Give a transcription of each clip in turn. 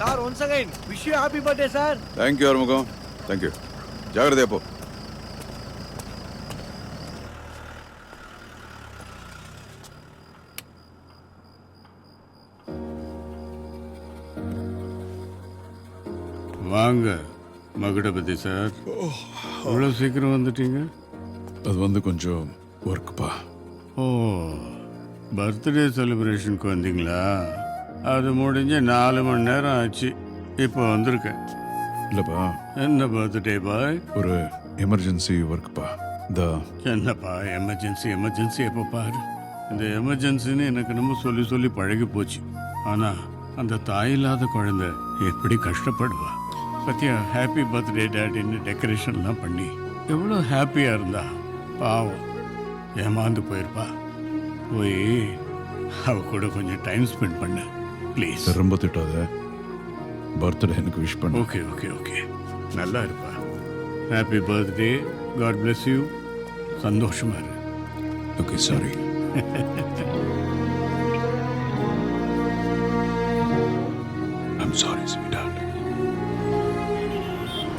Sir, once again, wish you a happy birthday, sir. Thank you, Armugam. Thank you. ஜாகிரதையா போ. வாங்க Magudapathi sir. இவ்வளோ சீக்கிரம் வந்துட்டீங்க? அது வந்து கொஞ்சம் ஒர்க்குப்பா. ஓ, பர்த்டே செலிப்ரேஷனுக்கு வந்தீங்களா? அது முடிஞ்சு 4 மணி நேரம் ஆச்சு. இப்போ வந்திருக்கேன். இல்லைப்பா, என்ன பர்த்டே பாய்? ஒரு எமர்ஜென்சி ஒர்க்குப்பா. என்னப்பா எமர்ஜென்சி எமர்ஜென்சி எப்போ பாரு. இந்த எமர்ஜென்சின்னு எனக்கு நம்ம சொல்லி சொல்லி பழகி போச்சு. ஆனால் அந்த தாய் இல்லாத குழந்தை எப்படி கஷ்டப்படுவா பத்தியா? ஹாப்பி பர்த்டே டேடின்னு டெக்கரேஷன்லாம் பண்ணி எவ்வளோ ஹாப்பியாக இருந்தா. பாவம் ஏமாந்து போயிருப்பா. போய் அவ கூட கொஞ்சம் டைம் ஸ்பெண்ட் பண்ண ப்ளீஸ். ரொம்ப திட்டாத. பர்த்டே எனக்கு விஷ் பண்ண. ஓகே ஓகே ஓகே, நல்லா இருப்பா. Happy birthday, God bless you. சந்தோஷமா இரு. Okay, sorry. I'm sorry sweetheart.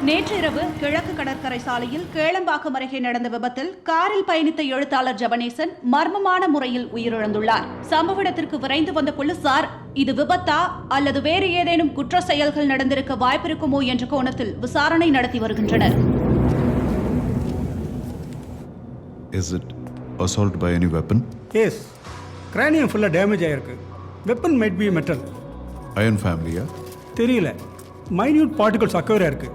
நேற்றிரவு கிழக்கு கடற்கரை சாலையில் கேளம்பாக்கம் அருகே நடந்த விபத்தில் காரில் பயணித்த எழுத்தாளர் ஜெபனேசன் மர்மமான முறையில் உயிரிழந்துள்ளார். சம்பவ இடத்திற்கு விரைந்து வந்த போலீசார் இது விபத்தா அல்லது வேறு ஏதேனும் குற்ற செயல்கள் நடந்திருக்க வாய்ப்பிருக்குமோ என்ற கோணத்தில் விசாரணை நடத்தி வருகின்றனர். Is it assault by any weapon? Yes. Cranium full damage ஆயிருக்கு. Weapon might be metal. Iron family-யா? தெரியல. Minute particles occur ஆயிருக்கு.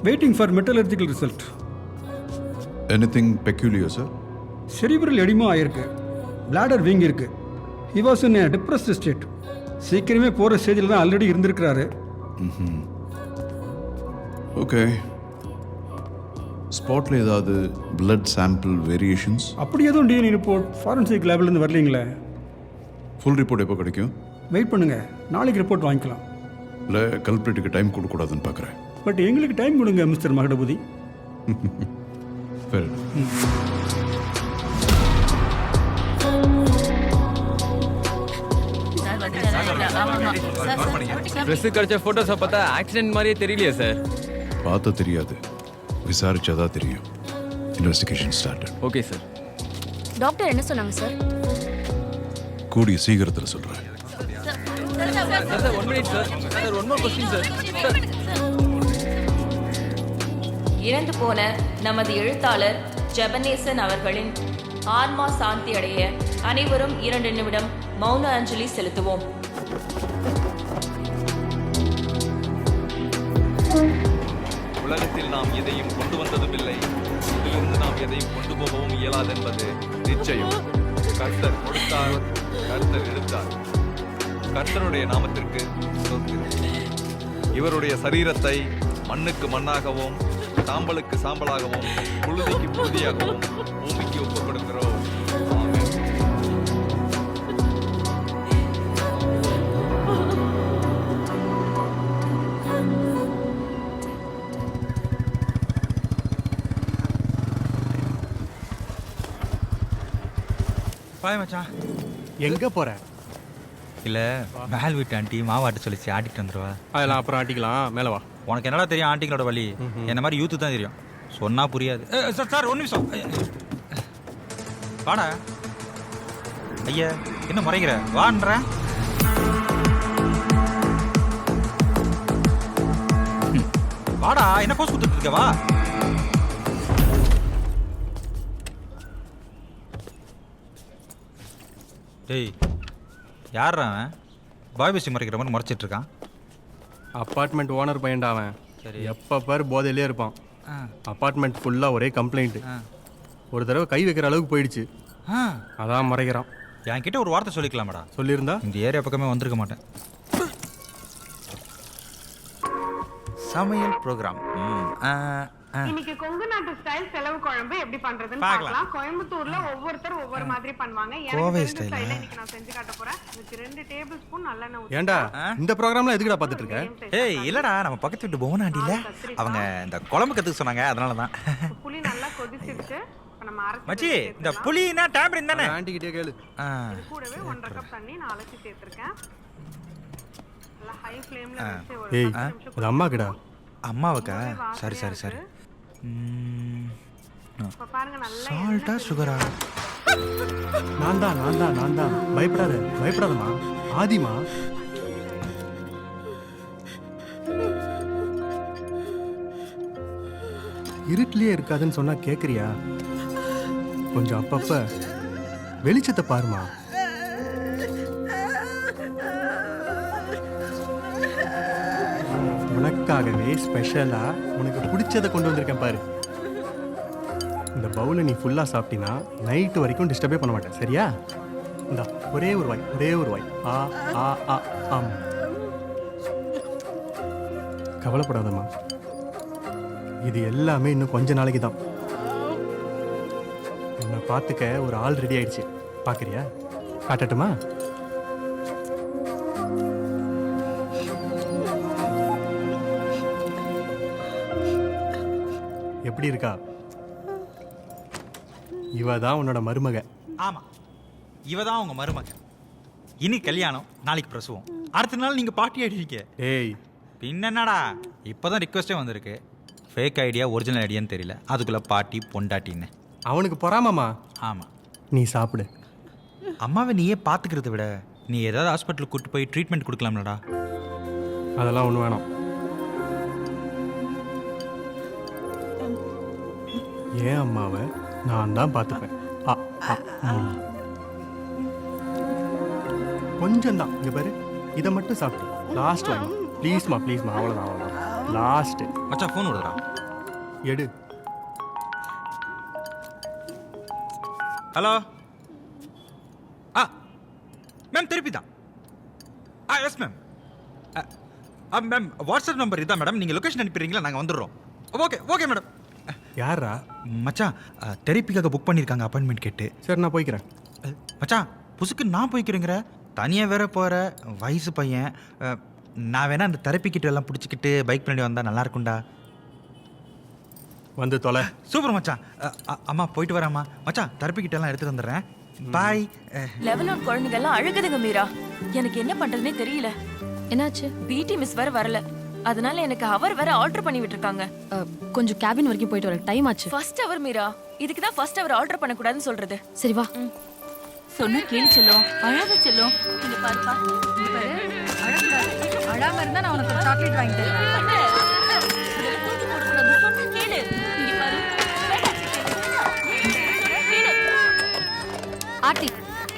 Waiting for metallurgical result. Anything peculiar, sir? Cerebral edema ஆயிருக்கு. Bladder வீங்கி இருக்கு. He was in a depressed state. சீக்கிரமே போற ஸ்டேஜில் தான் ஆல்ரெடி இருந்திருக்கிறாரு. ஓகே. ஸ்பாட்ல ஏதாவது blood sample variations? அப்படி எதுவும் டிஎன்ஏ ரிப்போர்ட் ஃபாரன்சிக் லேப்லேருந்து வரலீங்களே. ஃபுல் ரிப்போர்ட் எப்போ கிடைக்கும்? வெயிட் பண்ணுங்க, நாளைக்கு ரிப்போர்ட் வாங்கிக்கலாம். இல்லை, கல்பிரிட்டுக்கு டைம் கொடுக்கூடாதுன்னு பார்க்குறேன். பட் எங்களுக்கு டைம் கொடுங்க மிஸ்டர் மகடபதி. ட்ரெஸ் கிடைச்ச போட்டோஸை பார்த்தா ஆக்சிடென்ட் மாதிரியே தெரியலையே சார். பார்த்த தெரியாது, விசாரிச்சாதான் தெரியும். Investigation started. Okay sir. Doctor என்ன சொன்னாங்க சார்? கூடிய சீக்கிரத்தில் சொல்கிறேன். Sir 1 minute sir. சார் 1 மோர் क्वेश्चन சார். இறந்து போன நமது எழுத்தாளர் ஜெபனேசன் அவர்களின் ஆன்மா சாந்தி அடைய அனைவரும் 2 நிமிடம் மௌன அஞ்சலி செலுத்துவோம். உலகத்தில் நாம் எதையும் கொண்டு வந்ததும் இல்லை, இதிலிருந்து நாம் எதையும் கொண்டு போகவும் இயலாதென்பது நிச்சயம். கர்த்தர் கொடுத்தார், கர்த்தர் எடுத்தார். கர்த்தருடைய நாமத்திற்கு இவருடைய சரீரத்தை மண்ணுக்கு மண்ணாகவும் சாம்பலுக்கு சாம்பலாகவும் புழுதிக்கு புழுதியாகவும் பூமிக்கு ஒப்புக் கொடுக்கிறோம். பாய் மச்சான். எங்க போற? இல்லை, மேல் வீட்டு ஆண்டி மாவாட்ட சொல்லிச்சு, ஆட்டிட்டு வந்துடுவா. அதெல்லாம் அப்புறம் ஆட்டிக்கலாம், மேலே வா. உனக்கு என்னடா தெரியும் ஆண்டிங்களோட வழி? என்ன மாதிரி யூத்து தான் தெரியும், சொன்னா புரியாது. சார் சார் 1 நிமிஷம். வாடா. ஐயா என்ன முறைகிற? வான்ற. வாடா, என்ன போஸ் கொடுத்துட்டு இருக்க? வா. டேய், யாரா அவன்? பாய் பேசி மறைக்கிற மாதிரி மறைச்சிட்டு இருக்கான். அப்பார்ட்மெண்ட் ஓனர் பையன்டா அவன். சரி. எப்போ பாரு போதையிலே இருப்பான். அப்பார்ட்மெண்ட் ஃபுல்லாக ஒரே கம்ப்ளைண்ட். ஒரு தடவை கை வைக்கிற அளவுக்கு போயிடுச்சு. அதான் மறைக்கிறான். என்கிட்ட ஒரு வார்த்தை சொல்லிக்கலாமாடா? சொல்லியிருந்தா இந்த ஏரியா பக்கமே வந்திருக்க மாட்டேன். சமையல் ப்ரோக்ராம். இன்னைக்கு கொங்கு நாட்டு ஸ்டைல் செலவு குழம்பு எப்படி பண்றதுன்னு பார்க்கலாம். கோயம்புத்தூர்ல ஒவ்வொருத்தர் ஒவ்வொரு மாதிரி பண்ணுவாங்க. கோவை எனக்கு ஸ்டைல் ஸ்டைல இன்னைக்கு நான் செஞ்சு காட்ட போறேன். இதுக்கு 2 டேபிள் ஸ்பூன் நல்லெண்ணெய் ஊத்தி. ஏண்டா இந்த ப்ரோக்ராம்ல எதுக்குடா பார்த்துட்டு இருக்க? ஏய் இல்லடா, நம்ம பக்கத்து வீட்டு போவனா ஆண்டில அவங்க இந்த குழம்பு கத்துக்க சொன்னாங்க, அதனால தான். புளி நல்லா கொதிச்சிடுச்சு. இப்ப நம்ம அரைச்சு மச்சி, இந்த புளினா டேப்ரின் தானே? ஆண்டி கிட்டே கேளு. கூடவே 1.5 கப் தண்ணி நான் அலசி சேர்த்திருக்கேன். நல்லா ஹை ஃப்ளேம்ல வச்சு ஒரு ஏய் அது அம்மாக்குடா. அம்மாவுக்கா? சரி சரி சரி. இப்ப பாருங்க நல்லா சால்ட்டா சுகரா? நான் தான். பயப்படாதம்மா. ஆதிமா. இருட்டிலேயே இருக்காதுன்னு சொன்னா கேக்குறியா? கொஞ்சம் அப்பப்ப வெளிச்சத்தை பாருமா. உனக்காகவே ஸ்பெஷலா உனக்கு பிடிச்சதை கொண்டு வந்திருக்கேன் பாரு. இந்த பவுலை நீ ஃபுல்லா சாப்பிட்டீங்கன்னா நைட்டு வரைக்கும் டிஸ்டர்பே பண்ண மாட்டேன், சரியா? இந்த ஒரே ஒரு வாய். ஆ ஆ ஆ ஆம். கவலைப்படாதம்மா, இது எல்லாமே இன்னும் கொஞ்ச நாளைக்கு தான். என்னை பார்த்துக்க ஒரு ஆள் ரெடி ஆயிடுச்சு, பார்க்குறியா? காட்டட்டுமா? எப்படி இருக்கா? இவ தான் உன்னோட மருமக. ஆமா, இவ தான் உங்க மருமக. இனி கல்யாணம், நாளைக்கு பிரசவம், அடுத்த நாள் நீங்க பார்ட்டி ஆயிடுவீங்க. ஏய் பின்னடா இப்போதான் ரிக்வெஸ்டே வந்திருக்கு. ஃபேக் ஐடியா ஒரிஜினல் ஐடியான்னு தெரியல, அதுக்குள்ள பாட்டி பொண்டாட்டின்னு. அவனுக்கு பொறாமமா? ஆமாம். நீ சாப்பிடு. அம்மாவை நீயே பார்த்துக்கிறத விட நீ ஏதாவது ஹாஸ்பிட்டலுக்கு கூட்டு போய் ட்ரீட்மெண்ட் கொடுக்கலாம்லடா. அதெல்லாம் ஒன்றும் வேணாம். ஏன் அம்மாவை நான் தான் பார்த்துப்பேன். கொஞ்சம் தான். இங்க பாரு, இதை மட்டும் சாப்பிடு. லாஸ்ட் வாங்கி ப்ளீஸ்மா. அவ்வளோதான். லாஸ்ட். மச்சான் ஃபோன் விடுறா. எடு. ஹலோ. மேம் திருப்பி தான். Yes ma'am. Ma'am WhatsApp number இதான் மேடம், நீங்கள் லொக்கேஷன் அனுப்பிடுறீங்களா? நாங்கள் வந்துடுறோம். Okay madam. யாரா? மச்சான் தெரப்பிக்காக புக் பண்ணியிருக்காங்க அப்பாயின்மெண்ட் கேட்டு. சரி நான் போய்க்கிறேன். மச்சான் புதுசுக்கு நான் போய்க்கிறேங்கிற, தனியாக வேற போகிற வயசு பையன். நான் வேணா அந்த தெரப்பி கிட்ட எல்லாம் பிடிச்சிக்கிட்டு பைக் பண்ணி வந்தால் நல்லா இருக்கும்டா. வந்து தொலை. சூப்பர் மச்சான். அம்மா போயிட்டு வரேம்மா. மச்சான் தெரப்பி கிட்ட எல்லாம் எடுத்துட்டு வந்துடுறேன். பாய். லெவல் 1 குழந்தைங்க எல்லாம் அழுகுதுங்க மீரா. எனக்கு என்ன பண்றதுனே தெரியல. என்னாச்சு? பிடி மிஸ் வேற வரல, அதனால எனக்கு அவர் வேற ஆர்டர் பண்ணி விட்டுருக்காங்க. கொஞ்சம் கேபின் வரைக்கும் போயிட்டு வரேன், டைம் ஆச்சு. ஃபர்ஸ்ட் அவர் மீரா, இதுக்கு தான் ஃபர்ஸ்ட் அவர் ஆர்டர் பண்ண கூடாதுன்னு சொல்றது. சரி வா. சொன்ன கேளு செல்லும், அழாத செல்லும். இங்க பாருப்பா, இங்க பாரு, அழக்கூடாது. அழாம இருந்தா நான் உனக்கு சாக்லேட் வாங்கி தருவேன். சொன்ன கேளு. இங்க பாரு. ஆர்த்தி,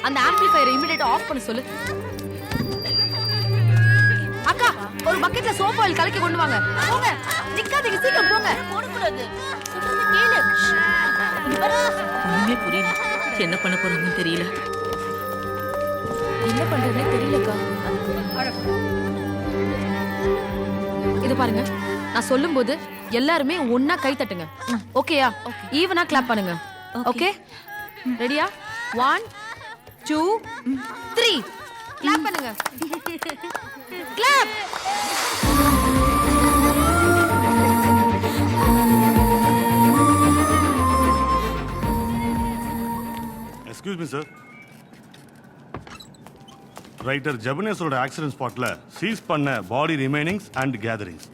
அந்த ஆம்பிளிஃபையரை இமிடியேட்டா ஆஃப் பண்ண சொல்லு. அக்கா, ஒரு பக்கெட்ல சோப் ஆயில் கலக்கி கொண்டு வாங்க. போங்க, நிக்காதீங்க, சீக்கிரம் போங்க. போடக்கூடாது, சொல்றது கேளு. இங்க பாரு. ஒண்ணுமே புரியல, என்ன பண்ண போறாங்கன்னு தெரியல. என்ன பண்றதுனே தெரியலக்கா. இது பாருங்க, நான் சொல்லும்போது எல்லாருமே ஒண்ணா கை தட்டுங்க. ஓகேயா? ஈவனா கிளாப் பண்ணுங்க. ஓகே? ரெடியா? 1 2 3 கிளாப் பண்ணுங்க. Clap. Excuse me sir. Writer ஜெபனேஸோட ஆக்சிடென்ட் ஸ்பாட்ல சீஸ் பண்ண body remainings and gatherings.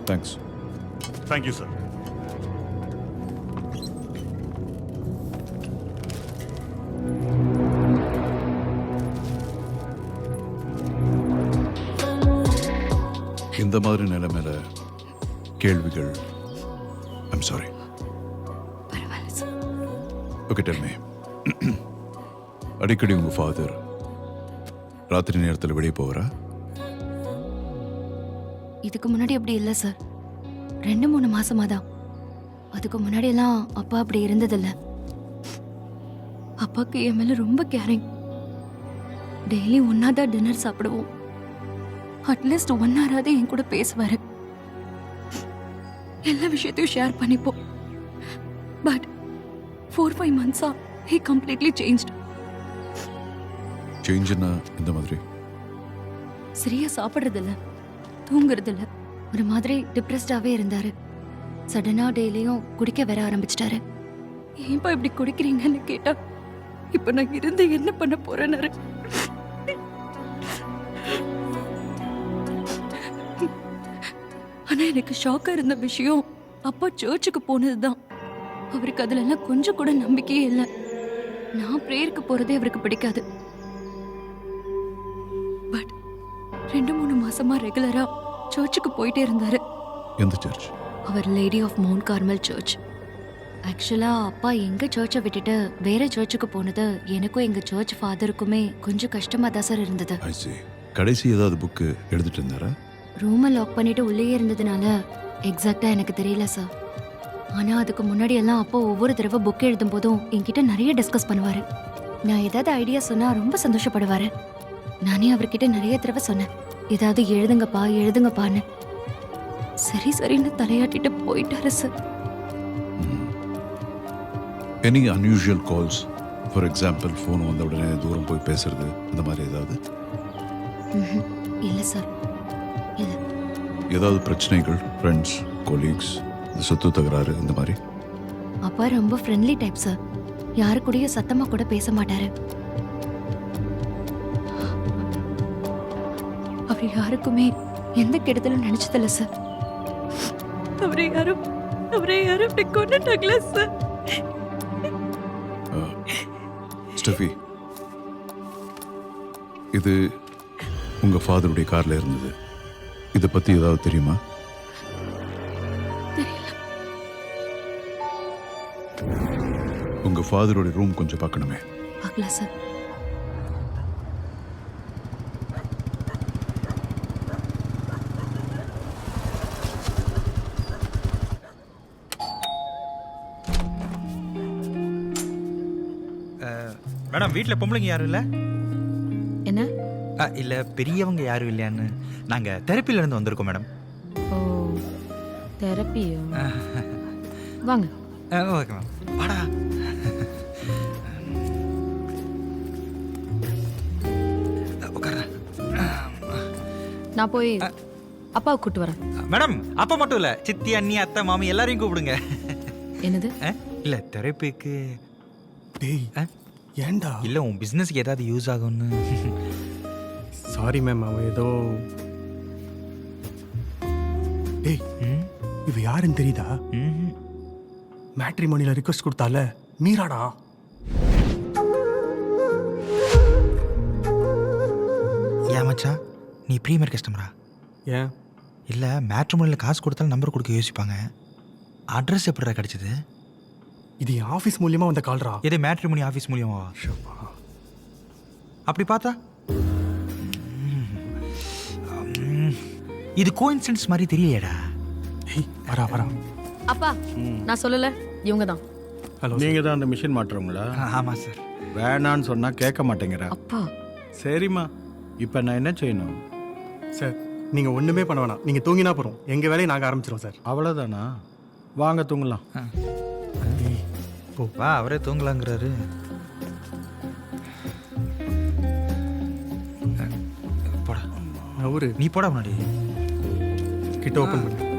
Thanks. Thank you sir. இந்த மாதிரி நிலைமையில கேள்விகள். I'm sorry. Okay, tell me. அடிக்கடி உங்க ஃபாதர் ராத்திரி நேரத்தில் வெளியே போவரா? இதுக்கு முன்னாடி அப்படி இல்லை சார், 2-3 மாசமா தான். அதுக்கு முன்னாடி எல்லாம் அப்பா அப்படி இருந்ததில்ல. அப்பாவுக்கு என் மேல ரொம்ப கேரிங். டெய்லி ஒன்னாதான் டின்னர் சாப்பிடுவோம். அட்லீஸ்ட் 1 ஹவராவது என் கூட பேசுவாரு. எல்லா விஷயத்தையும் ஷேர் பண்ணிப்போம். But 4-5 months he completely changed. சேஞ்சுன்னா இந்த மாதிரி? சரியா சாப்பிடுறதில்ல, தூங்குறதில்ல, ஒரு மாதிரி டிப்ரெஸ்டாவே இருந்தாரு. சடனா டெய்லியும் குடிக்க வர ஆரம்பிச்சிட்டாரு. ஏன்பா இப்படி குடிக்கிறீங்கன்னு கேட்டா, இப்ப நான் இருந்து என்ன பண்ண போறேன்னு ஆனா எனக்கு ஷாக்கா இருந்த விஷயம் அப்பா சர்ச்சுக்கு போனதுதான். அவருக்கு அதுல எல்லாம் கொஞ்சம் கூட நம்பிக்கையே இல்லை. நான் பிரேயருக்கு போறதே அவருக்கு பிடிக்காது. பட் 2-3 மாசமா ரெகுலரா சர்ச்சுக்கு போயிட்டே இருந்தாரு. எந்த சர்ச்? அவர் Lady of Mount Carmel church. ஆக்சுவலா அப்பா எங்க சர்ச்சை விட்டுட்டு வேற சர்ச்சுக்கு போனது எனக்கும் எங்க சர்ச் ஃபாதருக்குமே கொஞ்சம் கஷ்டமா தான் சார் இருந்தது. ஐ see. கடைசி ஏதாவது புக்கு எடுத்துட்டு இருந்தாரா? ரூமை லாக் பண்ணிட்டு உள்ளேயே இருந்ததுனால எக்ஸாக்டா எனக்கு தெரியல சார். ஆனா அதுக்கு முன்னாடி எல்லாம் அப்பா ஒவ்வொரு தடவை புக் எழுதும் போதும் என்கிட்ட நிறைய டிஸ்கஸ் பண்ணுவாரு. நான் ஏதாவது ஐடியா சொன்னா ரொம்ப சந்தோஷப்படுவாரு. நானே அவர்கிட்ட நிறைய தடவை சொன்னேன், ஏதாவது எழுதுங்கப்பான்னு. சரி சரின்னு தலையாட்டிட்டு போயிட்டாரு sir. Any unusual calls, for example phone வந்த உடனே தூரம் போய் பேசுறது, அந்த மாதிரி ஏதாவது? இல்ல சார், இல்ல. ஏதாவது பிரச்சனைகள், ஃப்ரெண்ட்ஸ், கொலீக்ஸ், இந்த சொத்து தகராறு, இந்த மாதிரி? அப்பா ரொம்ப ஃப்ரெண்ட்லி டைப் சார். யாரு கூடயும் சத்தமா கூட பேச மாட்டாரு. அவர் யாருக்குமே எந்த கெடுதலும் நினைச்சதில்ல சார். அவரை யாரும் இப்படி கொண்டுட்டாங்களா சார்? ஸ்டெஃபி, இது உங்க ஃபாதருடைய கார்ல இருந்தது. இதை பத்தி ஏதாவது தெரியுமா? உங்க ஃபாதரோட ரூம் கொஞ்சம் பார்க்கணுமே. பார்க்கலாம் சார். மேடம், வீட்டில் பொம்பளைங்க யாரும் இல்லை? என்ன? இல்லை, பெரியவங்க யாரும் இல்லையான்னு. நாங்கள் தெரப்பிலேருந்து வந்திருக்கோம் மேடம். ஓ, தெரப்பியோ? வாங்க. ஓகே மேம், வாடா. உட்கார. நான் போய் அப்பாவை கூட்டு வரேன். மேடம், அப்பா மட்டும் இல்லை, சித்தி, அண்ணி, அத்தை, மாமி எல்லாரையும் கூப்பிடுங்க. என்னது? இல்லை, தெரப்பிக்கு. டேய், ஏண்டா? இல்லை, உன் பிஸ்னஸ்க்கு ஏதாவது யூஸ் ஆகும்னு. சாரி மேம், அவன் ஏதோ. டேய், இவ யாருன்னு தெரியுதா? மேட்ரிமோனியில் ரிக்வெஸ்ட் கொடுத்தால மீராடா. ஏன் மச்சான், நீ ப்ரீமியர் கஸ்டமரா? ஏன்? இல்லை, மேட்ரிமோனியில் காசு கொடுத்தாலும் நம்பர் கொடுக்க யோசிப்பாங்க. அட்ரஸ் எப்படிடா கிடைச்சது? இது என் ஆஃபீஸ் மூலியமா வந்த கால்ரா. எது, மேட்ரிமோனி ஆஃபீஸ் மூலியமாவா? அப்படி பார்த்தா இது கோஇன்சிடென்ஸ் மாதிரி தெரியலையேடா. ஏய், வரா. அப்பா, நான் சொல்லல, இவங்க தான். ஹலோ, நீங்க தான் அந்த மிஷின் மாட்டுறவங்களா? ஆமாம் சார். வேணான்னு சொன்னா கேட்க மாட்டேங்கிறா. அப்பா, சரிம்மா, இப்போ நான் என்ன செய்யணும்? சார் நீங்க ஒண்ணுமே பண்ண வேணாம். நீங்க தூங்கினா போறோம், எங்க வேலையை நாங்க ஆரம்பிச்சிரோம் சார். அவ்வளோதானா? வாங்க தூங்கலாம். வா, அவரே தூங்கலாங்கிறாரு. போடா. அவரு நீ போடா முன்னாடி. கிட்ட ஓப்பன் பண்ணு.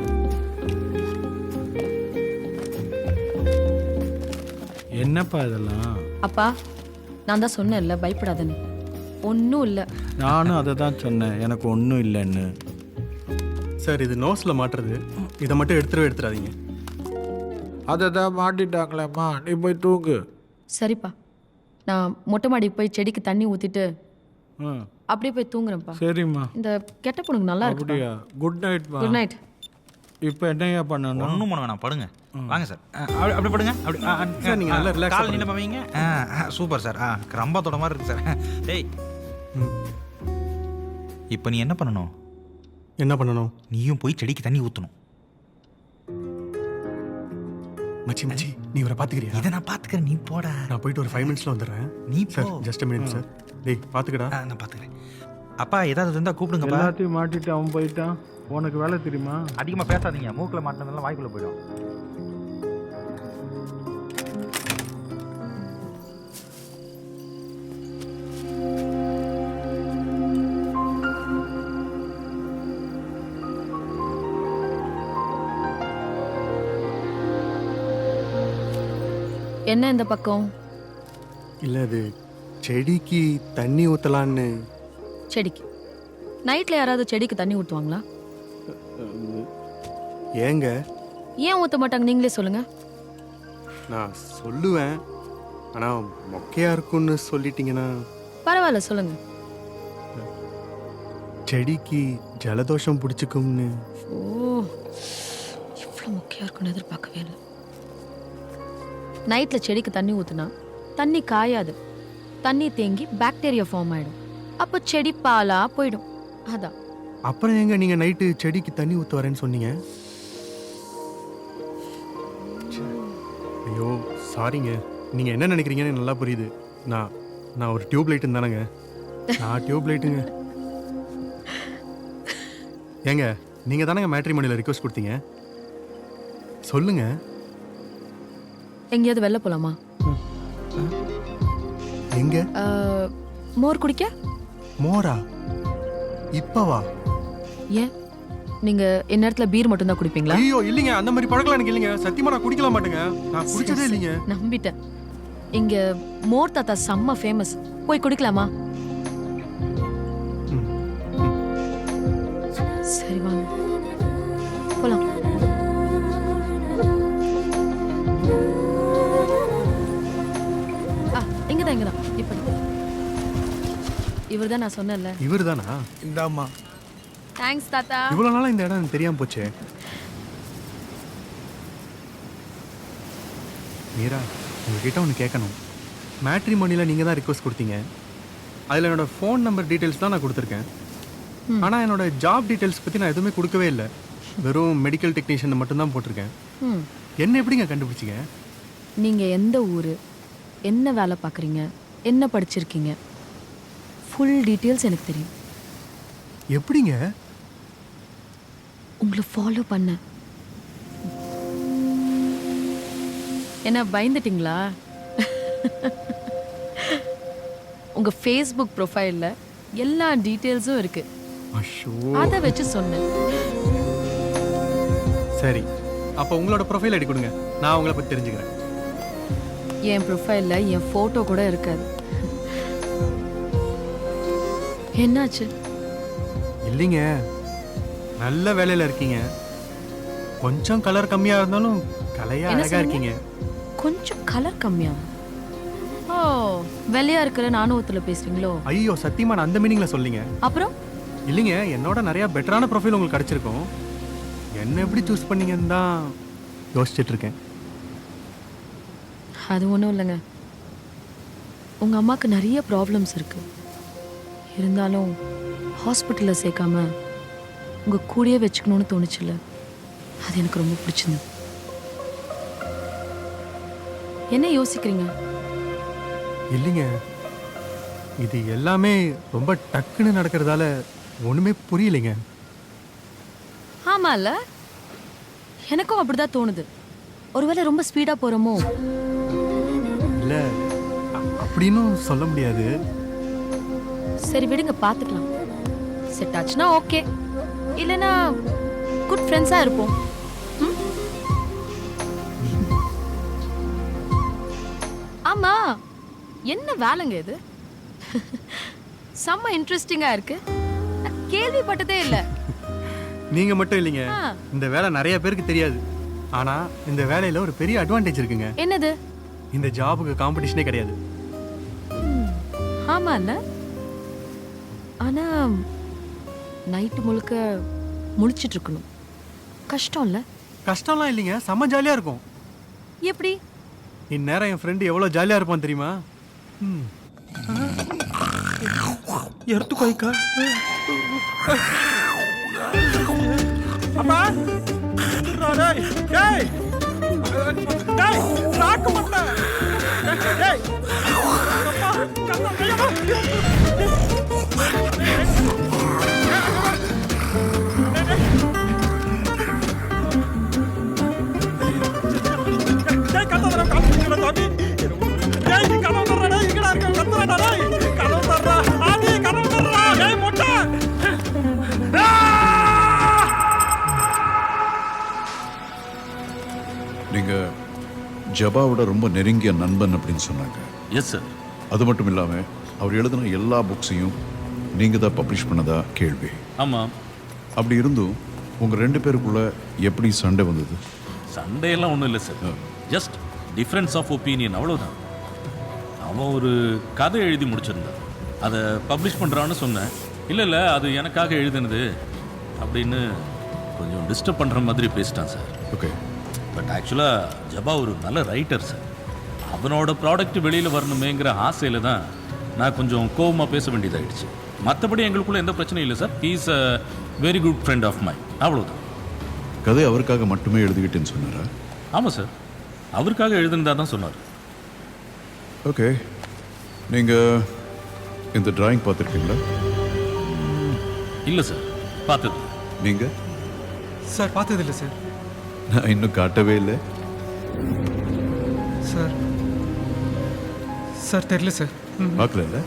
என்னப்பா இதெல்லாம்? அப்பா, நான் தான் சொன்னேன்ல, பயப்படாதன்னு. ஒன்றும் இல்லை. நானும் அதை தான் சொன்னேன், எனக்கு ஒன்றும் இல்லைன்னு. சார் இது நோஸ்ல மாட்டுறது, இதை மட்டும் எடுத்துடாதீங்க. அதை தான் மாட்டிட்டாங்களேம்மா, நீ போய் தூங்கு. சரிப்பா, நான் மொட்டை மாடிக்கு போய் செடிக்கு தண்ணி ஊற்றிட்டு அப்படியே போய் தூங்குறேன்ப்பா. சரிம்மா. இந்த கெட்ட பொண்ணுக்கு நல்லா இருக்கு. அப்படியா? குட் நைட்மா. Good night. இப்போ என்னையா பண்ணணும்? ஒன்றும் பண்ண வேணாம், படுங்க. வாங்க சார், அப்படி படுங்க. அப்படி சார், நீங்க நல்லா ரிலாக்ஸ் கால் நீங்க பவீங்க. Super sir. ரம்பத்தோட மாதிரி இருக்கு சார். டேய், இப்போ நீ என்ன பண்ணணும்? என்ன பண்ணணும்? நீயும் போய் செடிக்கு தண்ணி ஊற்றணும். மச்சி நீ இவரை பாத்துக்கிறியா? இதை நான் பாத்துக்கிறேன், நீ போடா. நான் போயிட்டு ஒரு 5 மினிட்ஸ்ல வந்துடுறேன். நீ சார் போ. Just minute sir. டேய் பாத்துக்கடா. நான் பாத்துக்கிறேன். அப்பா, ஏதாவது இருந்தா கூப்பிடுங்கப்பா. எல்லாத்தையும் மாட்டிட்டு அவன் போயிட்டான். உனக்கு வேலை தெரியுமா? அதிகமாக பேசாதீங்க, மூக்கில் மாட்டினதெல்லாம் வாய்க்குள்ள போயிடும். என்ன இந்த பக்கம்? இல்ல, அது செடிக்கு தண்ணி ஊத்தலான்னு. செடிக்கு நைட்ல யாராவது செடிக்கு தண்ணி ஊற்றுவாங்களா? ஏங்க ஏன் ஊற்ற மாட்டாங்க நீங்களே சொல்லுங்க. நான் சொல்லுவேன், ஆனால் மொக்கையாக இருக்கும்னு சொல்லிட்டீங்கன்னா பரவாயில்ல சொல்லுங்க. செடிக்கு ஜலதோஷம் பிடிச்சிக்கும்னு. ஓ, இவ்வளோ முக்கியம் இருக்குன்னு எதிர்பார்க்கவே இல்லை. நைட்டில் செடிக்கு தண்ணி ஊற்றுனா தண்ணி காயாது, தண்ணி தேங்கி பாக்டீரியா ஃபார்ம் ஆகிடும். அப்போ செடி பாலாக போயிடும். அதான். அப்புறம் எங்க நீங்கள் நைட்டு செடிக்கு தண்ணி ஊற்ற வரேன்னு சொன்னீங்க? ஐயோ சாரிங்க, நீங்கள் என்ன நினைக்கிறீங்கன்னு நல்லா புரியுது. நான் ஒரு டியூப் லைட்டுன்னு தானேங்க. நான் டியூப் லைட்டுங்க. ஏங்க நீங்கள் தானேங்க மேட்ரிமோனியில் ரிக்வஸ்ட் கொடுத்தீங்க, சொல்லுங்க. எங்கேயாவது வெளில போகலாமா? எங்க? மோர் குடிக்க? மோரா? இப்பவா? ஏன் நீங்க இந்நேரத்துல பீர் மட்டும் தான் குடிப்பீங்களா? ஐயோ இல்லைங்க, அந்த மாதிரி பழக்கம் எனக்கு இல்லைங்க. சத்தியமா நான் குடிக்கல மாட்டேங்க. நான் குடிச்சதே இல்லைங்க. நம்பிட்டேன். இங்க மோர் தாத்தா செம்ம ஃபேமஸ், போய் குடிக்கலாமா? சரி வாங்க போலாம். இங்கதான் இப்படி. இவர் தான் நான் சொன்னேன்ல. இவர் தானா? இந்தாம்மா. தேங்க்ஸ் தாத்தா. இவ்வளவு நாளா இந்த இடம் எனக்கு தெரியாம போச்சே. மீரா, உங்ககிட்ட ஒன்று கேட்கணும். மேட்ரிமோனியில் நீங்கள் தான் ரிக்வஸ்ட் கொடுத்தீங்க. அதில் என்னோட ஃபோன் நம்பர் டீட்டெயில்ஸ் தான் நான் கொடுத்துருக்கேன். ஆனால் என்னோட ஜாப் டீட்டெயில்ஸ் பற்றி நான் எதுவுமே கொடுக்கவே இல்லை. வெறும் மெடிக்கல் டெக்னீஷியன் மட்டும்தான் போட்டிருக்கேன். என்ன எப்படிங்க கண்டுபிடிச்சிங்க? நீங்க எந்த ஊர், என்ன வேலை பார்க்குறீங்க, என்ன படிச்சிருக்கீங்க, ஃபுல் டீட்டெயில்ஸ் எனக்கு தெரியும். எப்படிங்க? உங்களை ஃபாலோ பண்ண. என்ன பயந்துட்டீங்களா? உங்க ஃபேஸ்புக் ப்ரொஃபைல்ல எல்லா டீட்டெயில்ஸும் இருக்கு. அதை வச்சு சொன்னேன். சரி, அப்போ உங்களோட ப்ரொஃபைல் ஐடி கொடுங்க, நான் உங்களை பற்றி தெரிஞ்சுக்கிறேன். என் ப்ரொஃபைல்ல என் ஃபோட்டோ கூட இருக்காது. என்னாச்சு? இல்லைங்க, நல்ல வேலையில் இருக்கீங்க. கொஞ்சம் கலர் கம்மியாக இருந்தாலும் கலையா அழகா இருக்கீங்க. கொஞ்சம் கலர் கம்மியா? ஓ, வெள்ளையா இருக்கிற நானுவத்துல பேசுறீங்களோ? ஐயோ சத்தியமா நான் அந்த மீனிங்ல சொல்லிங்க. அப்புறம் இல்லைங்க, என்னோட நிறைய பெட்டரான ப்ரொஃபைல் உங்களுக்கு கிடைச்சிருக்கும். என்ன எப்படி சூஸ் பண்ணீங்கன்னு தான் யோசிச்சுட்டு இருக்கேன். அது ஒன்றும் இல்லைங்க. உங்கள் அம்மாவுக்கு நிறைய ப்ராப்ளம்ஸ் இருக்கு. இருந்தாலும் ஹாஸ்பிட்டலில் சேர்க்காம உங்கள் கூடயே வச்சுக்கணும்னு தோணுச்சுல்ல, அது எனக்கு ரொம்ப பிடிச்சிருந்தது. என்ன யோசிக்கிறீங்க? இல்லைங்க, இது எல்லாமே ரொம்ப டக்குன்னு நடக்கிறதால ஒன்றுமே புரியலைங்க. ஆமாம்ல, எனக்கும் அப்படிதான் தோணுது. ஒருவேளை ரொம்ப ஸ்பீடாக போகிறோமோ? இல்லை, அப்படின்னு சொல்ல முடியாது. சரி விடுங்க, பார்த்துக்கலாம். செட் ஆச்சுன்னா ஓகே, இல்லைன்னா குட் ஃப்ரெண்ட்ஸாக இருப்போம். ஆமா, என்ன வேலைங்க இது? செம்ம இன்ட்ரெஸ்டிங்காக இருக்கு. நான் கேள்விப்பட்டதே இல்லை. நீங்க மட்டும் இல்லைங்க, இந்த வேலை நிறைய பேருக்கு தெரியாது. ஆனா இந்த வேலையில ஒரு பெரிய அட்வான்டேஜ் இருக்குங்க. என்னது? இந்த ஜாபுக்கு காம்படிஷனே கிடையாது. ஆமா இல்ல? ஆனா நைட்டு முழுக்க முழிச்சிட்டு இருக்கணும். கஷ்டம் இல்ல? கஷ்டம்லாம் இல்லைங்க, செம்ம ஜாலியா இருக்கும். எப்படி? இந்நேரம் என் ஃப்ரெண்டு எவ்வளவு ஜாலியா இருப்பான் தெரியுமா? எடுத்துக்கோய்க்கா. அம்மா டேய் டேய் டேய் ராக்கு மண்ண டேய் அம்மா கண்ணா கையமா டேய் கண்ணா வர காமிக்கல தாமி டேய் கண்ணா வர டேய் இங்கடா இருக்க கத்துறடா டேய் கண்ணா வர ஆதி கண்ணா வர டேய் மொட்டை நீங்க ஜபாவோட ரொம்ப நெருங்கிய நண்பன் அப்படின்னு சொன்னாங்க. Yes sir. அது மட்டும் இல்லாம அவர் எழுதின எல்லா புக்ஸையும் நீங்க தான் பப்ளிஷ் பண்ணதா கேள்வி. ஆமாம். அப்படி இருந்தும் உங்கள் 2 பேருக்குள்ள எப்படி சண்டை வந்தது? சண்டையெல்லாம் ஒன்றும் இல்லை sir, just difference of opinion, அவ்வளோதான். அவன் ஒரு கதை எழுதி முடிச்சிருந்தான், அதை பப்ளிஷ் பண்ணுறான்னு சொன்னேன். இல்லை அது எனக்காக எழுதினது அப்படின்னு கொஞ்சம் டிஸ்டர்ப் பண்ணுற மாதிரி பேசிட்டான் சார். ஓகே. பட் ஆக்சுவலாக ஜபா ஒரு நல்ல ரைட்டர் சார். அவனோட ப்ராடக்ட் வெளியில் வரணுமேங்கிற ஆசையில் தான் நான் கொஞ்சம் கோபமாக பேச வேண்டியதாகிடுச்சு. மற்றபடி எங்களுக்குள்ள எந்த பிரச்சனையும் இல்லை sir. He is a very good friend of my, அவ்வளோதான். கதை அவருக்காக மட்டுமே எழுதிக்கிட்டேன்னு சொன்னாரா? ஆமாம் சார், அவருக்காக எழுதுனதா தான் சொன்னார். ஓகே. நீங்கள் இந்த டிராயிங் பார்த்துருக்கீங்களா? இல்லை சார், பார்த்தது. நீங்கள்? சார் பார்த்ததில்லை சார். நான் இன்னும் காட்டவே இல்லை. சார் தெரியல சார். பார்க்கல.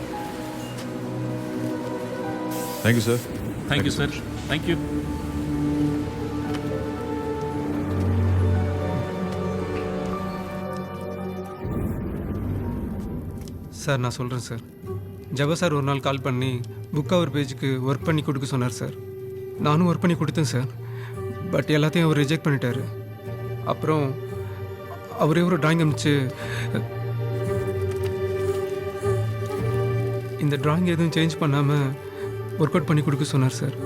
Thank you sir. Thank you sir. Thank you. Sir நான் சொல்கிறேன் சார். ஜபா சார் ஒரு நாள் கால் பண்ணி புக் கவர் பேஜுக்கு ஒர்க் பண்ணி கொடுக்க சொன்னார் சார். நானும் ஒர்க் பண்ணி கொடுத்தேன் சார். பட் எல்லாத்தையும் அவர் ரிஜெக்ட் பண்ணிட்டாரு. அப்புறம் அவரே ஒரு டிராயிங் அனுப்பிச்சு இந்த டிராயிங் எதுவும் சேஞ்ச் பண்ணாமல் ஒர்க் அவுட் பண்ணி கொடுக்க சொன்னார் சார்.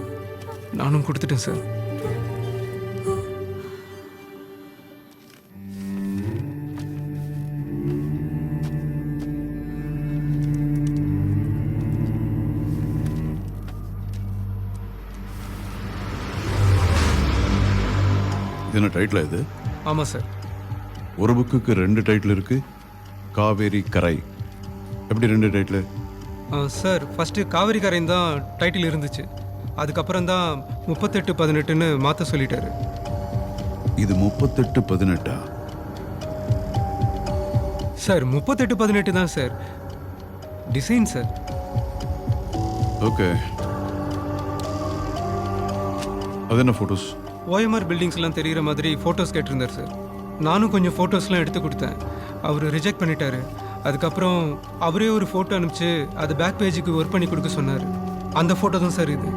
நானும் கொடுத்துட்டேன் சார். இது என்ன டைட்டில் இது? ஆமாம் சார். ஒரு புக்குக்கு 2 டைட்டில் இருக்கு. காவேரி கரை. எப்படி 2 டைட்டில்? சார் ஃபஸ்ட்டு காவிரி கரைன்னு தான் டைட்டில் இருந்துச்சு. அதுக்கப்புறம் தான் 38-18ன்னு மாற்ற சொல்லிட்டாரு. இது 38-18. சார் 38-18 தான் சார் டிசைன் சார். ஓகே. அது என்ன ஃபோட்டோஸ்? ஓஎம்ஆர் பில்டிங்ஸ்லாம் தெரிகிற மாதிரி ஃபோட்டோஸ் கேட்டிருந்தார் சார். நானும் கொஞ்சம் ஃபோட்டோஸ்லாம் எடுத்து கொடுத்தேன். அவர் ரிஜெக்ட் பண்ணிட்டாரு. அதுக்கப்புறம் அவரே ஒரு ஃபோட்டோ அனுப்பிச்சு அது பேக் பேஜுக்கு ஒர்க் பண்ணி கொடுக்க சொன்னார். அந்த ஃபோட்டோ தான் சார் இது.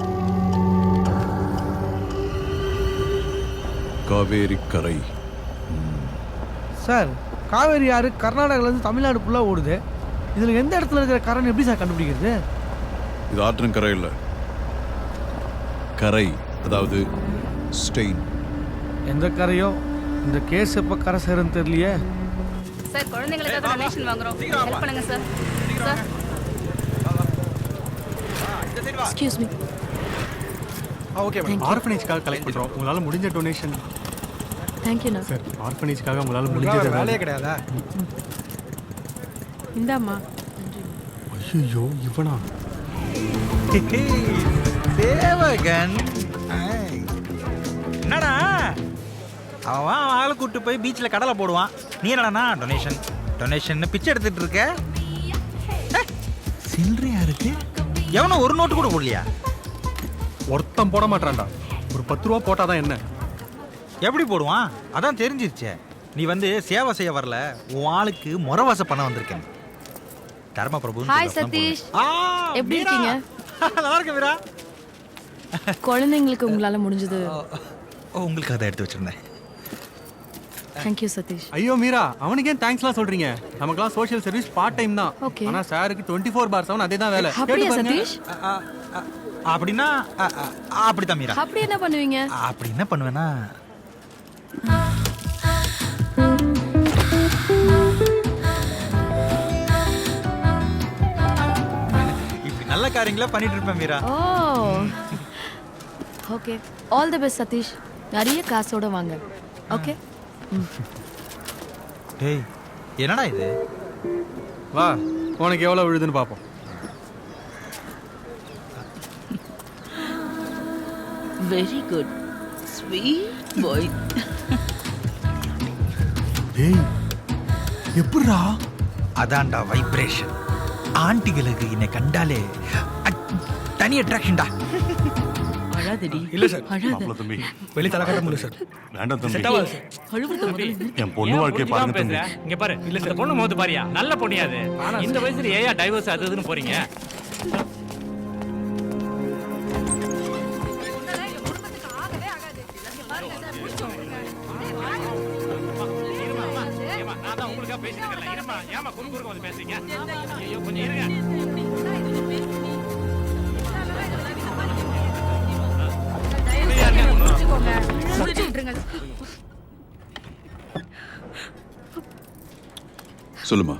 காவேரி கரை. சார் காவேரி ஆறு கர்நாடகாலேருந்து தமிழ்நாடு ஃபுல்லாக ஓடுது. இதில் எந்த இடத்துல இருக்கிற கரைன்னு எப்படி சார் கண்டுபிடிக்கிறது? இது ஆற்றங்கரை இல்லை, கரை, அதாவது ஸ்டெயின். எந்த கரையோ இந்த கேஸ் எப்போ கரை சேருன்னு தெரியலையே. சார் குழந்தைங்களுக்காக டொனேஷன் வாங்குறோம், ஹெல்ப் பண்ணுங்க sir. Sir excuse me. Okay ma'am. ஆர்ஃபனேஜ்க்காக கலெக்ட் பண்ணுறோம். உங்களால் முடிஞ்ச டொனேஷன். தேங்க்யூண்ணா. சார் ஆர்ஃபனேஜ்க்காக உங்களால் முடிஞ்சது வேலையே கிடையாதா? இந்தாம்மா. ஐயோ இவனா? தேவகன் என்னடா அவன் ஆளை கூட்டு போய் பீச்சில் கடலை போடுவான். நீ என்னடா டொனேஷன் பிச்சை எடுத்துட்டு இருக்க? சில்லறையா இருக்கு. எவனும் ஒரு நோட்டு கூட போடலையா? ஒருத்தம் போட மாட்டான்டா. ஒரு 10 ரூபா போட்டாதான் என்ன? எப்படி போடுவான்? அதான் தெரிஞ்சிருச்சே. நீ வந்து சேவை செய்ய வரல, உன் ஆளுக்கு முறவாசம் பண்ண வந்திருக்கேன். கர்ம பிரபு. ஹாய் சதீஷ், எப்படி இருக்கீங்க? நல்லா இருக்க வீரா. குழந்தைங்களுக்கு உங்களால முடிஞ்சது. உங்களுக்கு அதை எடுத்து வச்சிருந்தேன். தேங்க்யூ சதீஷ். ஐயோ மீரா, அவனுக்கு ஏன் தேங்க்ஸ்லாம் சொல்றீங்க? நமக்குலாம் சோஷியல் சர்வீஸ் பார்ட் டைம் தான். Okay. ஆனா சாருக்கு 24/7 அதே தான் வேலை. அப்படியா சதீஷ்? அப்படின்னா அப்படித்தான் மீரா. அப்படி என்ன பண்ணுவீங்க? அப்படி என்ன பண்ணுவேன்னா, இப்படி நல்ல காரியங்களா பண்ணிட்டு இருப்பேன் Meera. Oh okay, all the best Satish. நிறைய காசோட வாங்க. ஓகே. டேய் என்னடா இது? வா, உனக்கு எவ்வளவு விழுதுன்னு பாப்போம். வெரி குட் ஸ்வீட் பாய். டேய் எப்படிடா? அதான்டா வைப்ரேஷன். ஆண்டிகளுக்கு என்னை கண்டாலே தனி அட்ராக்ஷன்டா. அழாதடி. இல்ல சார். அழாத. மாப்பிள தம்பி. வெளி தலை கட்ட முடியும் சார். வேண்டாம் தம்பி. அழுவுறது முதல்ல. என் பொண்ணு வாழ்க்கையை பாருங்க தம்பி. இங்க பாரு, இல்ல இந்த பொண்ணு மோது பாரியா, நல்ல பொண்ணியா அது. இந்த வயசுல ஏயா டைவர்ஸ் அது இதுன்னு போறீங்க? ஏமா குறுக்கு வந்து பேசுறீங்க? ஐயோ கொஞ்சம் இருங்க. சொல்லுமா.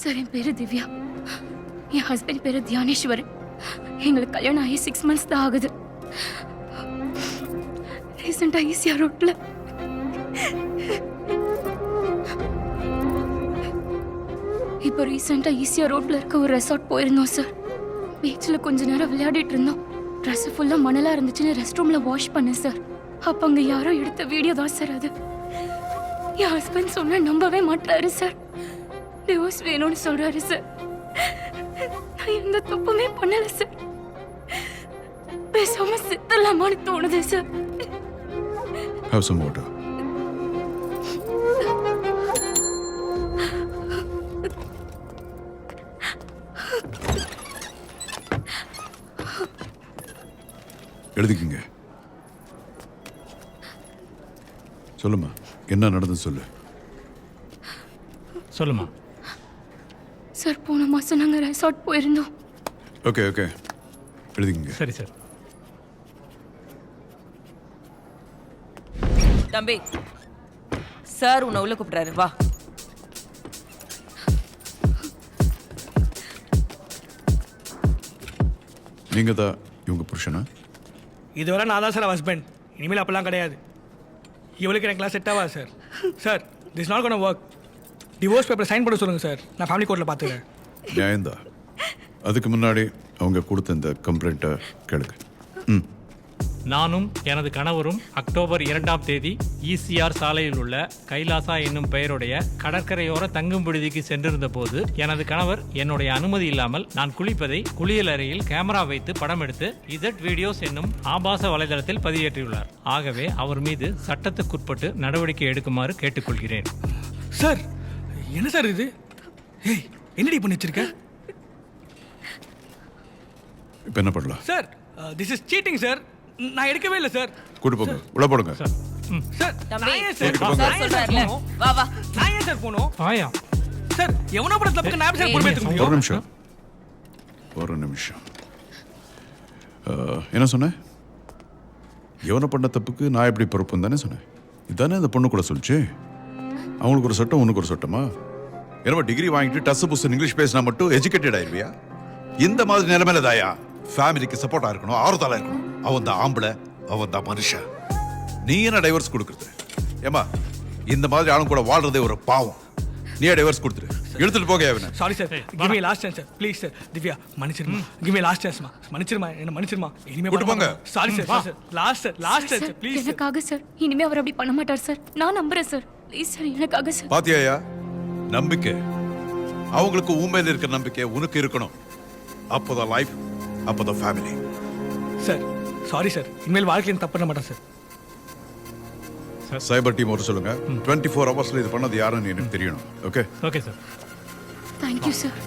சார், என் பேரு திவ்யா. என் ஹஸ்பண்ட் பேரு தியானேஸ்வரன். எங்களுக்கு கல்யாணம் ஆகி 6 months தான் ஆகுது. ரீசெண்டா ஈசிஆர் ரோட்ல இப்போ ரீசெண்டா ஈசிஆர் ரோட்ல இருக்க ஒரு ரெசார்ட் போயிருந்தோம் சார். பீச்சில் கொஞ்ச நேரம் விளையாடிட்டு இருந்தோம். ட்ரெஸ் ஃபுல்லாக மணலாக இருந்துச்சுன்னு ரெஸ்ட் ரூமில் வாஷ் பண்ணேன் சார். அப்போ அங்கே யாரோ எடுத்த வீடியோ தான் சார் அது. என் ஹஸ்பண்ட் சொன்ன நம்பவே மாட்டாரு சார். டிவோர்ஸ் வேணும்னு சொல்றாரு சார். நான் எந்த தப்புமே பண்ணல சார். பேசாம செத்துலாமான்னு தோணுது சார். Have some water. எழுதிக்கிங்க. சொல்லுமா, என்ன நடந்தது சொல்லு. சொல்லுமா. சார், போன மாசம் நாங்கள் ரெசார்ட் போயிருந்தோம். ஓகே ஓகே, எழுதிக்கிங்க. சரி சார். தம்பி, சார் உன்னை உள்ள கூப்பிடுறாரு, வா. நீங்க தான் இவங்க புருஷனா? இதுவரை நான் தான் சார் ஹஸ்பண்ட். இனிமேல் அப்பெல்லாம் கிடையாது. இவளுக்கு எனக்குலாம் செட் ஆகாது sir. Sir, this not gonna work. Divorce paper sign பண்ண சொல்லுங்கள் சார். நான் ஃபேமிலி கோர்ட்டில் பார்த்துக்கிறேன். நியாயம்தான். அதுக்கு முன்னாடி அவங்க கொடுத்த இந்த கம்ப்ளைண்ட்டை கேளுங்க. நானும் எனது கணவரும் அக்டோபர் 2ஆம் தேதி ஈசிஆர் சாலையில் உள்ள கைலாசா என்னும் பெயருடைய கடற்கரையோர தங்கும் விடுதிக்கு சென்றிருந்த போது எனது கணவர் என்னுடைய அனுமதி இல்லாமல் நான் குளிப்பதை குளியல் அறையில் கேமரா வைத்து படம் எடுத்து இசட் வீடியோஸ் என்னும் ஆபாச வலைதளத்தில் பதிவேற்றியுள்ளார். ஆகவே அவர் மீது சட்டத்துக்குட்பட்டு நடவடிக்கை எடுக்குமாறு கேட்டுக்கொள்கிறேன். சார், என்ன சார் இது? ஏய், என்னடி பண்ணி வச்சிருக்க? இப்போ என்ன பண்ணலாம்? Sir, this is seating sir. நான் எடுக்கவே இல்லை சார். கூட்டு போங்க, உள்ள போடுங்க. சார், தம்பி, நான் ஏன் சார் சொல்றாருல, வா வா. நான் ஏன் சார் போகணும்? ஆயா சார், எவனோ படத்துல பக்கம் நான் சார் பொறுப்பேற்க ஒரு முடியும்? நிமிஷம், ஒரு நிமிஷம். என்ன சொன்னேன்? எவனை பண்ண தப்புக்கு நான் எப்படி பொறுப்புன்னு தானே சொன்னேன். இதானே அந்த பொண்ணு கூட சொல்லிச்சு. அவங்களுக்கு ஒரு சட்டம், உனக்கு ஒரு சட்டமா? என்னமா டிகிரி வாங்கிட்டு டஸ் புஸ் இங்கிலீஷ் பேசினா மட்டும் எஜுகேட்டட் ஆயிருவியா? இந்த மாதிரி நிலைமையில தாயா ஃபேமிலிக்கு சப்போர்ட்டா இருக்கணும், ஆறுதலா இருக்கணும். அவன் தான் ஆம்பளை, அவன் தான் மனுஷன். நீ என்ன டைவர்ஸ் கொடுக்குறது? ஏமா, இந்த மாதிரி ஆளும் கூட வாழ்றதே ஒரு பாவம். நீயே டைவர்ஸ் கொடுத்துரு, எடுத்துட்டு போக. Sorry sir, give me last chance sir. Please sir. Divya, மன்னிச்சிருமா. கிவ் மீ லாஸ்ட் சான்ஸ்மா. மன்னிச்சிருமா, என்ன மன்னிச்சிருமா. இனிமே கூட்டு போங்க. Sorry sir. Last sir, last sir, please. எனக்காக சார். இனிமே அவர் அப்படி பண்ண மாட்டார் சார். நான் நம்புறேன் சார். ப்ளீஸ் சார், எனக்காக சார். பாத்தியாயா, நம்பிக்கை. அவங்களுக்கு உண்மையில இருக்கிற நம்பிக்கை உனக்கு இருக்கணும். அப்போதான் லைஃப், அப்போதான் ஃபேமிலி. Sir, sorry sir. இனிமேல் வாழ்க்கையில் தப்பு பண்ண மாட்டேன் சார். சைபர் டீம் ஒரு சொல்லுங்க. 24 ஹவர்ஸ்ல இது பண்ணது யாருன்னு எனக்கு தெரியணும். Okay okay sir. Thank you sir.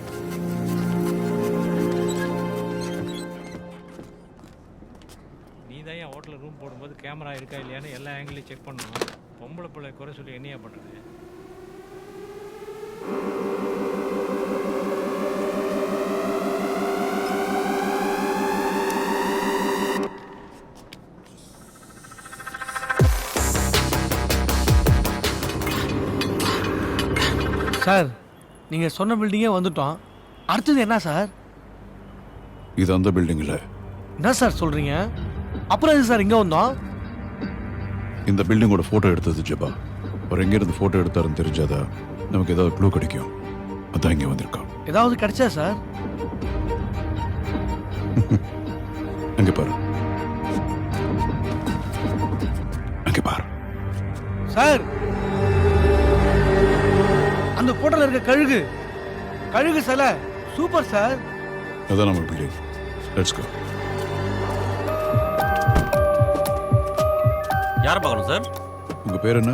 நீ தான் என் ஹோட்டலில் ரூம் போடும்போது கேமரா இருக்கா இல்லையான்னு எல்லா ஆங்கிளையும் செக் பண்ணணும். பொம்பளை பிள்ளை குறை சொல்லி என்னையா பண்ணுறது? சார், நீங்கள் சொன்ன பில்டிங்கே வந்துட்டோம். அடுத்தது என்ன சார்? இது அந்த பில்டிங் இல்ல. என்ன சார் சொல்கிறீங்க? அப்புறம் எது சார் இங்கே வந்தோம்? இந்த பில்டிங்கோட போட்டோ எடுத்தது ஜபா. அவர் எங்க இருந்து போட்டோ எடுத்தாருன்னு தெரிஞ்சாதா நமக்கு ஏதாவது க்ளூ கிடைக்கும். அதான் இங்கே வந்திருக்கோம். ஏதாவது கிடைச்சா சார்? அங்கே பாரு, அங்கே பாரு. சார், அந்த போட்டோல இருக்க கழுகு, கழுகு சிலை சூப்பர் சார். அதான் நம்ம பில்டிங். Let's go. யாரை பார்க்கணும் சார்? உங்க பேர் என்ன?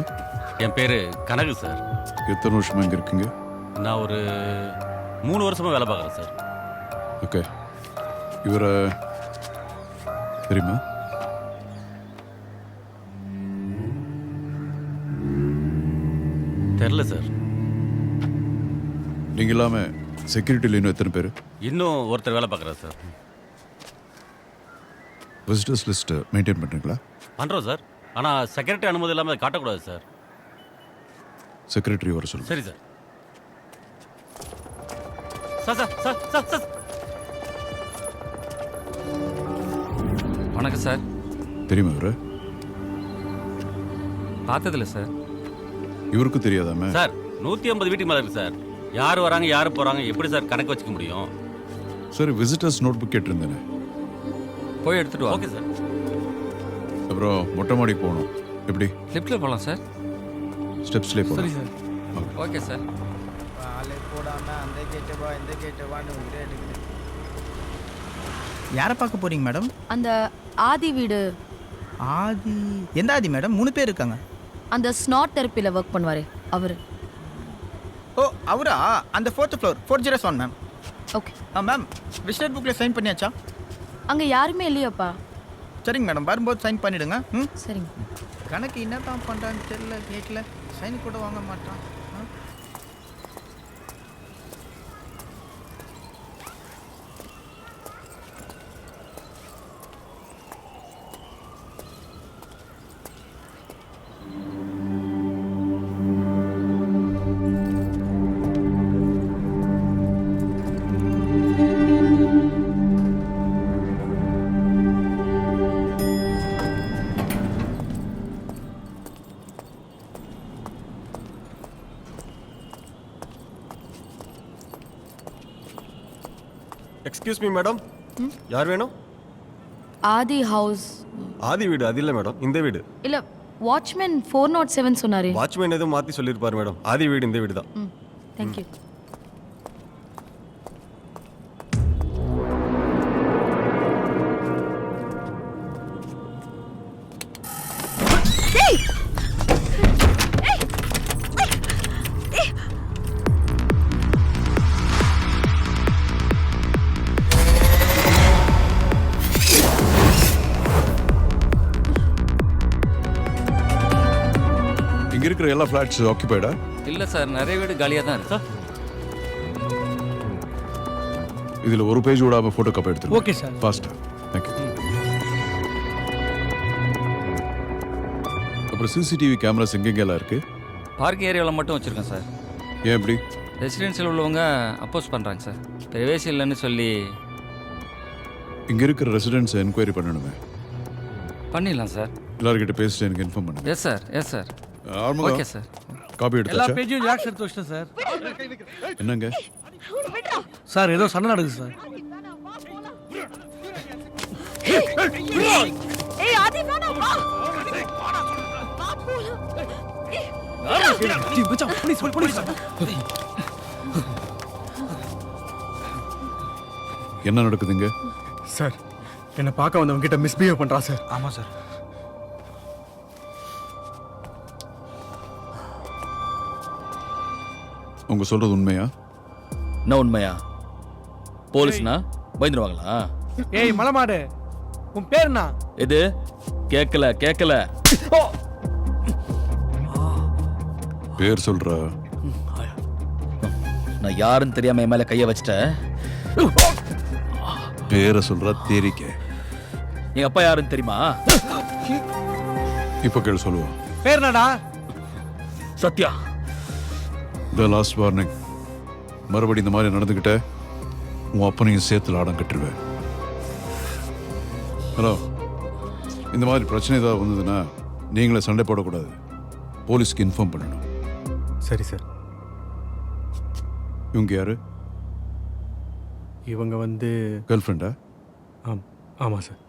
என் பேர் கனகு சார். எத்தனை வருஷமா இங்க இருக்கீங்க? நான் ஒரு 3 வருஷமா வேலை பார்க்குறேன் சார். ஓகே. இவரை தெரியுமா? தெரில சார். நீங்கள் இல்லாமல் செக்யூரிட்டியில் இன்னும் எத்தனை பேர்? இன்னும் ஒருத்தர் வேலை பார்க்குறாரு சார். விசிட்டர்ஸ் லிஸ்ட்டு மெயின்டைன் பண்ணுறீங்களா? பண்ணுறோம் சார். ஆனால் செக்ரட்டரி அனுமதி இல்லாமல் அதை காட்டக்கூடாது சார். செக்ரட்டரி வர சொல்லுங்கள். சரி sir. Sir sir sir sir sir வணக்கம் சார். தெரியுமா இவரு? பார்த்ததில்ல சார். இவருக்கும் தெரியாதாமே? சார் 150 வீட்டுக்கு மேலே இருக்குது சார். யார் வராங்க யார் போகிறாங்க எப்படி சார் கணக்கு வச்சுக்க முடியும்? சரி, விசிட்டர்ஸ் நோட் புக் கேட்டிருந்தேனே, போய் எடுத்துட்டு ஓகே சார். அப்புறம் மொட்டை மாடிக்கு போகணும். எப்படி? லிஃப்ட்டில் போகலாம் சார். ஸ்டெப்ஸ்லேயே சரி போகலாம். சார். Okay sir. யாரை பார்க்க போறீங்க மேடம்? அந்த ஆதி வீடு. ஆதி? எந்த ஆதி மேடம்? 3 பேர் இருக்காங்க. அந்த ஸ்நாட் தெரப்பியில் ஒர்க் பண்ணுவார் அவர். ஓ அவரா? அந்த 4th floor 401 ma'am. Okay. Ma'am visitor புக்கில் சைன் பண்ணியாச்சா? அங்கே யாருமே இல்லையாப்பா? சரிங்க மேடம், வரும்போது சைன் பண்ணிவிடுங்க. ம் சரிங்க. கணக்கு என்ன தான் பண்ணுறான்னு தெரியல, கேட்கல, சைன் கூட வாங்க மாட்டான். எக்ஸ்கியூஸ் மீ மேடம், யார் வேணும்? ஆதி ஹவுஸ். ஆதி வீடு அது இல்லை மேடம், இந்த வீடு. இல்லை, வாட்ச்மேன் 407 சொன்னார். வாட்ச்மேன் எதுவும் மாற்றி சொல்லியிருப்பார் மேடம். ஆதி வீடு இந்த வீடு தான். ம், தேங்க்யூ. இங்கே இருக்கிற எல்லா ஃப்ளாட்ஸ் ஆக்கியபைடா? இல்லை சார், நிறைய வீடு காலியாக தான் இருக்கு. இதில் ஒரு பேஜ் விடாமல் ஃபோட்டோ காப்பி எடுத்துருங்க. Okay sir. ஃபாஸ்ட்டாக. தேங்க்யூ. அப்புறம் சிசிடிவி கேமராஸ் எங்கெங்கெல்லாம் இருக்குது? பார்க் ஏரியாவில் மட்டும் வச்சுருக்கேன் சார். ஏன் எப்படி? ரெசிடென்சியல் உள்ளவங்க அப்போஸ் பண்ணுறாங்க சார். பிரைவேசி இல்லைன்னு சொல்லி. இங்கே இருக்கிற ரெசிடென்ட்ஸை என்கொயரி பண்ணணுமே. பண்ணிடலாம் சார். எல்லார்கிட்ட பேசிட்டு எனக்கு இன்ஃபார்ம் பண்ணுங்க. Yes sir, yes sir. Arumugam. Okay sir. Copy எல்லா எடுத்தாச்சா? பேஜையும் ஜெராக்ஸ் எடுத்து வச்சிட்டேன் சார். என்னங்க சார், ஏதோ சண்டை நடக்குது சார். ஏய் ஆதி வேணாம் வா. மச்சான், ப்ளீஸ் ப்ளீஸ். என்ன நடக்குதுங்க? சார், என்னை பார்க்க வந்தவங்க கிட்ட மிஸ்பிஹேவ் பண்ணுறா சார். ஆமாம் சார். உங்க சொல்றது உண்மையா? என்ன உண்மையா? போலீஸ்னா பயந்துருவாங்களா? ஏய் மலமாடு, உன் பேர் என்ன? எது? கேட்கல கேட்கல. பேர் சொல்ற. நான் யாருன்னு தெரியாம என் மேல கைய வச்சிட்டேன். பேரை சொல்ற. தேரிக்க. எங்க அப்பா யாருன்னு தெரியுமா? இப்ப கேள் சொல்லுவா. பேர் என்னடா? சத்யா. The last warning. மறுபடி இந்த மாதிரி நடந்துக்கிட்ட உன் அப்பனையும் சேர்த்துல ஆடம் கட்டுருவேன். ஹலோ, இந்த மாதிரி பிரச்சனை ஏதாவது வந்ததுன்னா நீங்களே சண்டை போடக்கூடாது. போலீஸ்க்கு இன்ஃபார்ம் பண்ணணும். சரி சார். இவங்க யாரு? இவங்க வந்து கேர்ள் ஃப்ரெண்டா? ஆமாம் சார்.